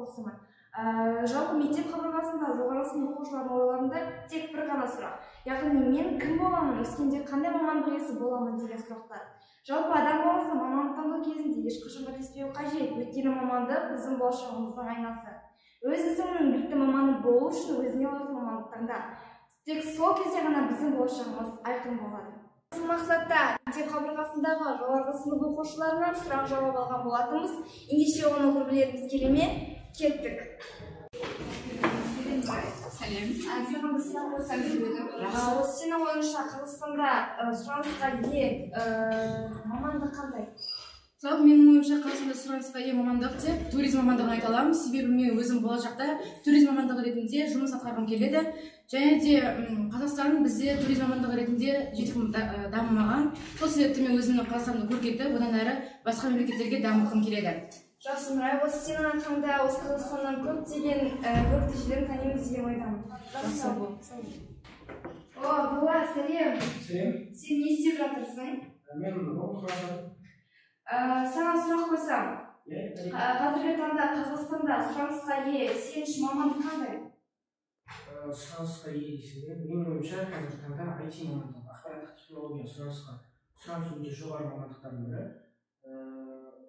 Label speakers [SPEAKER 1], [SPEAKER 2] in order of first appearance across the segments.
[SPEAKER 1] қосамын. Жалпы мектеп қабырғасында жоғары сынып оқушыларының ойларында тек бір ғана сұрақ. Яғни мен кім боламын, өскенде қандай мамандық иесі боламын деген сұрақтар. Жалпы адам баласы мамандық таңдау кезінде ешқашан қателеспеуі қажет, өйткені мамандық біздің болашағымыздың айнасы. Өз ісіңнің білікті маманы болу үшін өзіңе лайықты мамандық таңда. Тек сол кезде ғана біздің болашағымыз айқын болады. Осы мақсатта мектеп қабырғасындағы жоғарғы сынып оқушыларынан сұрақ жауап алған болатынбыз. Ендеше оны көргілеріңіз келе ме? Кеттік.
[SPEAKER 2] Сәлем.
[SPEAKER 1] Саған бір сұрақ қойсам жүреді. Осы сенің ойыңша Қазақстанда сұранысқа ие мамандық қандай?
[SPEAKER 2] Жалпы менің ойымша Қазақстанда сұранысқа ие мамандық деп туризм мамандығын айта аламын. Себебі мен өзім болашақта туризм мамандығы ретінде жұмыс атқарғым келеді. Және де Қазақстан бізде туризм мамандығы ретінде жетік дамымаған. Сол себепті мен өзімнің Қазақстанды көркейтіп, одан әрі басқа мемлекеттерге дамытқым келеді.
[SPEAKER 1] Жақсы, Нұрай, осы сенің айтқанда осы Қазақстаннан көптеген көптеген танимыз деген ойдамын.
[SPEAKER 2] Жақсы бол.
[SPEAKER 1] О, Дулат, сәлем.
[SPEAKER 3] Сәлем.
[SPEAKER 1] Сен не істеп жатырсың?
[SPEAKER 3] Мен оқып жатырмын.
[SPEAKER 1] Саған сұрақ қойсам, қазіргі таңда Қазақстанда сұранысқа ие сен үшін мамандық қандай?
[SPEAKER 3] Сұранысқа ие десең, менің ойымша қазіргі таңда IT мамандығы, ақпараттық технология сұраныс өте жоғары мамандықтардың бірі.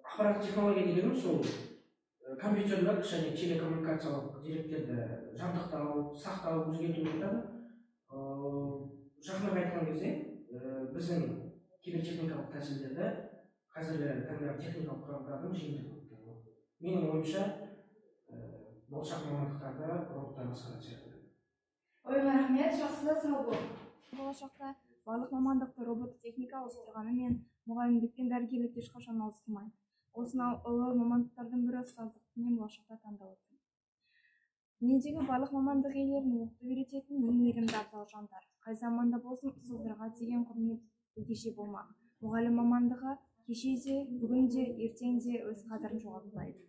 [SPEAKER 3] Ақпараттық технология дегеніміз сол компьютерлік және телекоммуникациялық деректерді жабдықтау, сақтау, өзгерту жатады. Жақындап айтқан кезде біздің кибертехникалық тәсілдерді қазіргі таңда техникалық құралдардың жиынтығы. Менің ойымша болашақ мамандықтарды роботтар басқаратын сияқты.
[SPEAKER 1] Ойыңа рахмет, жақсы, сау бол. Болашақта барлық мамандықты робот техника ауыстырғанымен мұғалімдік пен дәрігерлік ешқашан ауыстырмайды. Осынау мамандықтардың бірі ұстаздық мен болашақта таңдап отырмын. Дүниедегі барлық мамандық иелерін оқытып үйрететін ең мейірімді абзал жандар. Қай заманда болсын ұстаздарға деген құрмет өзгеше болмақ. Мұғалім мамандығы кеше де, бүгін де, ертең де өз қадірін жоғалтпайды.